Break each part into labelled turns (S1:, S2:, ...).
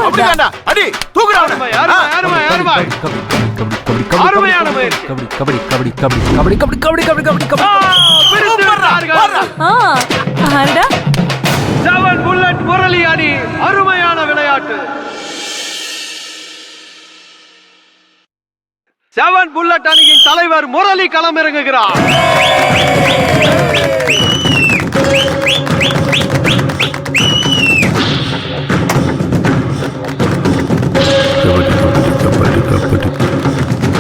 S1: அப்படிதான்டா அடி தூக்குடா அவனை
S2: அருமையான முயற்சி.
S3: கபடி கபடி கபடி கபடி கபடி கபடி கபடி கபடி
S4: ஆடா
S2: செவன் புல்லட் முரளி அணி அருமையான விளையாட்டு. செவன் புல்லட் அணியின் தலைவர் முரளி களம் இறங்குகிறார்.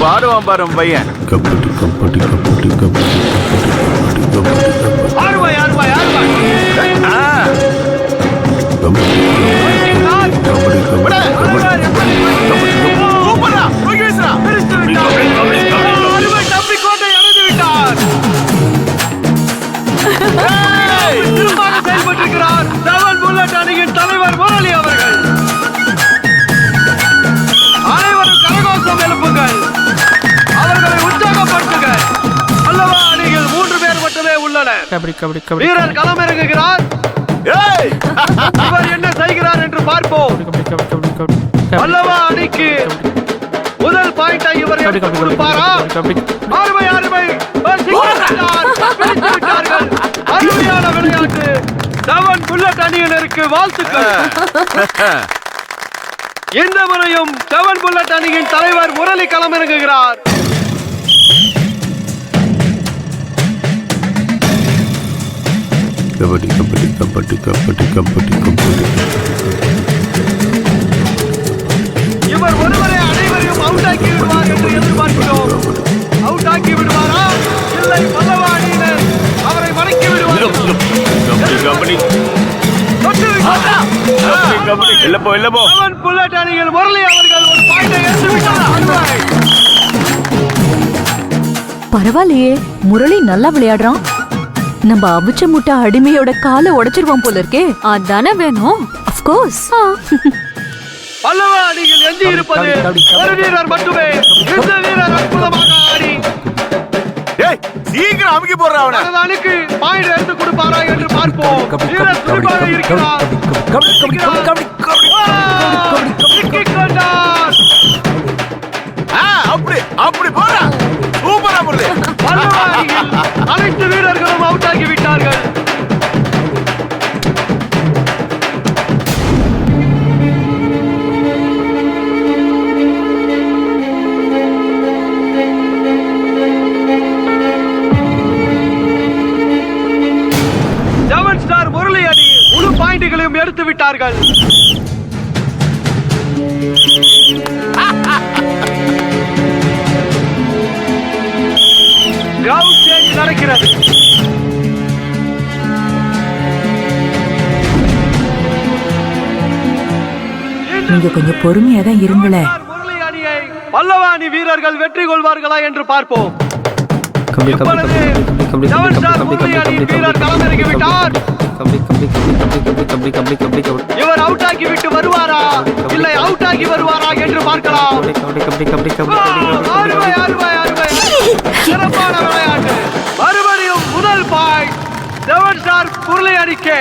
S1: பாடுவான் பாரு பையன்.
S5: கபடி கபடி கபடி கபடி
S2: அருமை அருமை அருமை.
S1: சூப்பரா தூக்கி வீசுடா.
S2: அருமை தப்பிக்கோட்டை அடைந்து விட்டார். சிறப்பாக செயல்பட்டிருக்கிறார் செவன் புல்லட் அணியின் தலைவர் முரளி அவர்கள். அனைவரும் கரகோஷம் எழுப்புங்கள், அவர்களை உற்சாகப்படுத்துங்கள். அல்லவா அணியில் 3 பேர் மட்டுமே உள்ளனர். வீரர் களம் இறங்குகிறார். இவர் என்ன செய்கிறார் என்று பார்ப்போம். அல்லவா அணிக்கு முதல் பாயிண்டை இவர் எடுத்துக் கொடுப்பாரா? அருமை அருமை. விட்டார்கள். அருமையான விளையாட்டு. செவன் புல்லட் அணியினருக்கு வாழ்த்துக்கள். இந்த முறையும் செவன் புல்லட் அணியின் தலைவர் முரளி களம் இறங்குகிறார்.
S5: கபடி கபடி கபடி கபடி கபடி கபடி.
S2: இவர் ஒருவரை அனைவரையும் அவுட் ஆக்கி விடுவார் என்று எதிர்பார்க்கிறோம். அவுட் ஆக்கி விடுவாரா? இல்லை, பல்லவ அணியினர் அவரை மடக்கி விடுவார்கள். செவன் புல்லட் அணியில் முரளி அவர்கள் ஒரு பாயிண்டை எடுத்து விட்டார்.
S4: பரவாயில்லையே, முரளி நல்லா விளையாடுறான். நம்ம அவிச்ச முட்டை அடிமையோட காலை உடைச்சிருவோம் போல இருக்கே. அதானே வேணும். Of course.
S2: பல்லவ அணியில் எஞ்சி இருப்பது ஒரு வீரர் மட்டுமே. இந்த வீரர் அற்புதமாக ஆடி
S1: சீக்கிரம் அமுக்கி போடுற அவனை.
S2: அணிக்கு பாயிண்ட் எடுத்து கொடுப்பாரா என்று பார்ப்போம். வீரர் துடிப்பாக இருக்கிறார்.
S1: அப்படி அப்படி போறா. சூப்பரா போடுது.
S2: பல்லவ அணியில் அனைத்து வீரர்களும் அவுட் ஆகி விட்டார்கள். செவன் ஸ்டார் முரளி அணி முழு பாயிண்டுகளையும் எடுத்து விட்டார்கள். கிரவுண்ட் சேஞ்ச் நடக்கிறது.
S4: நீங்க கொஞ்சம் பொறுமையா தான் இருங்களே.
S2: முரளி அணியை பல்லவ அணி வீரர்கள் வெற்றி கொள்வார்களா என்று பார்ப்போம். செவன் ஸ்டார் முரளி அணியின் வீரர் களம் இறங்கிவிட்டார். இவர் அவுட் ஆகி விட்டு வருவாரா இல்லை அவுட் ஆகி வருவாரா என்று பார்க்கலாம். அருமை அருமை அருமை. சிறப்பான விளையாட்டு. மறுபடியும் முதல் பாயிண்ட் செவன் ஸ்டார் முரளி அணிக்கு.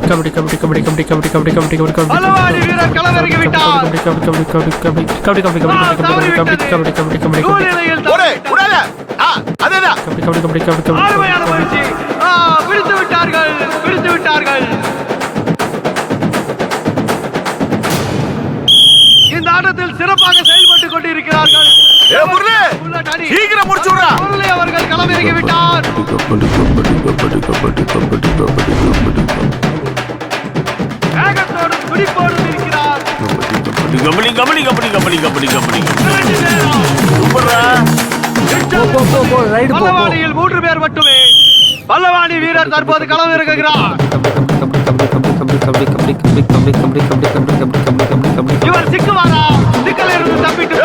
S3: கபடி கபடி கபடி கபடி கபடி கபடி கபடி கபடி கபடி
S2: பல்லவ அணி வீரர் களம் இறங்கி விட்டார்.
S3: கபடி கபடி கபடி கபடி கபடி கபடி கபடி கபடி கபடி கபடி கபடி
S2: சூழ்நிலையில்
S1: போடு உடாத. அதேதான்.
S3: கபடி கபடி கபடி கபடி கபடி
S2: அருமையான முயற்சி. பிடித்து விட்டார்கள், பிடித்து விட்டார்கள். இந்த ஆட்டத்தில் சிறப்பாக செயல்பட்டுக் கொண்டிருக்கிறார்கள்.
S1: சீக்கிரம் முடிச்சு விடுறா.
S2: முரளி அவர்கள் களம் இறங்கி விட்டார்.
S5: கபடி கபடி கபடி கபடி கபடி கபடி கபடி
S2: வேகத்தோடும் துடிப்போடும் இருக்கிறார்.
S1: கபடி கபடி கபடி கபடி கபடி கபடி சூப்பரா.
S2: பல்லவாணியில் 3 பேர் மட்டுமே. பல்லவாணி வீரர் தற்போது களம் இறங்குகிறார். இவர் சிக்குவாரா? சிக்கல் இருந்து தப்பிட்டு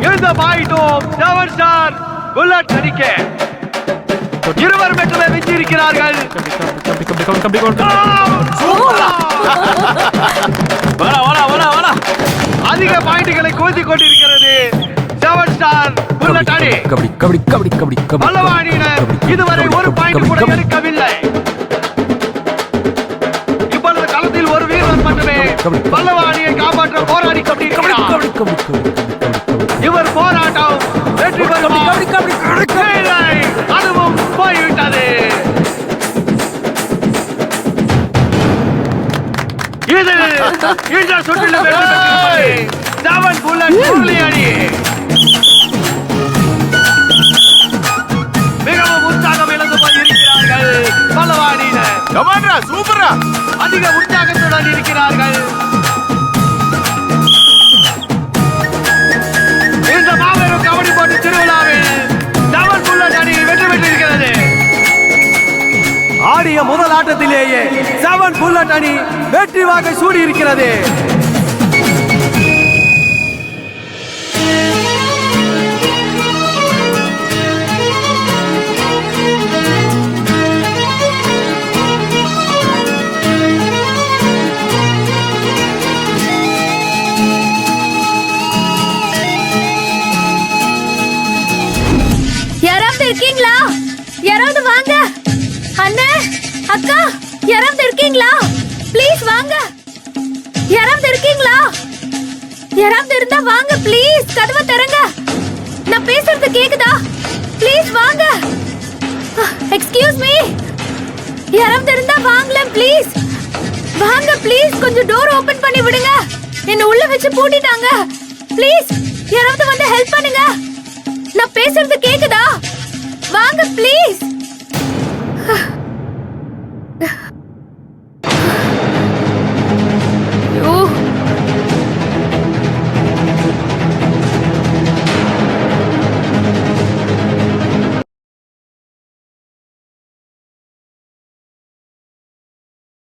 S2: இந்த பாயிண்டும் செவன் ஸ்டார் புல்லட் அணிக்கு 20 இருவர் மட்டுமே வெற்றி இருக்கிறார்கள்.
S3: கபடி
S1: வாடா வாடா வாடா வாடா.
S2: அதிக பாயிண்ட்களை குவித்து கொண்டிருக்கிறது 7 ஸ்டார் புல்லட் அணி. பல்லவ அணியினர் இதுவரை ஒரு பாயிண்ட் கூட எடுக்கவில்லை. இப்பொழுது களத்தில் ஒரு வீரர் மட்டுமே பல்லவ அணியை காப்பாற்ற போராடி கொண்டிருக்கிறார். இவர் போராட்டம் வெற்றி பெறுமா? இல்லை, அதுவும் போய்விட்டது. இது இந்த சுற்றில் வெற்றி பெற்றிருப்பது 7 புல்லட் முரளி அணி. மிகவும் உற்சாகம் இழந்து போய் இருக்கிறார்கள் பல்லவ அணியினர்.
S1: கமாண்டா சூப்பரா.
S2: அதிக உற்சாகத்துடன் இருக்கிறார்கள். இந்த மாபெரும் கபடி போட்டி திருவிழாவில் 7 புல்லட் அணி வெற்றி பெற்றிருக்கிறது. ஆடிய முதல் ஆட்டத்திலேயே 7 புல்லட் அணி வெற்றி வாகை சூடி இருக்கிறது.
S6: யாராவது இருக்கீங்களா? யாராவது வாங்க. அண்ணே, அக்கா, யாராவது இருக்கீங்களா? ப்ளீஸ் வாங்க. யாராவது இருக்கீங்களா? யாராவது இருந்தா வாங்க ப்ளீஸ். கதவை திறங்க. நான் பேசுறது கேக்குதா? ப்ளீஸ் வாங்க. Excuse me. யாராவது இருந்தா வாங்களேன் ப்ளீஸ். வாங்க ப்ளீஸ். கொஞ்சம் டோர் ஓபன் பண்ணி விடுங்க. என்ன உள்ள வச்சு பூட்டிட்டாங்க. ப்ளீஸ் யாராவது வந்து ஹெல்ப் பண்ணுங்க. நான் பேசுறது கேக்குதா? வாங்க ப்ளீஸ்.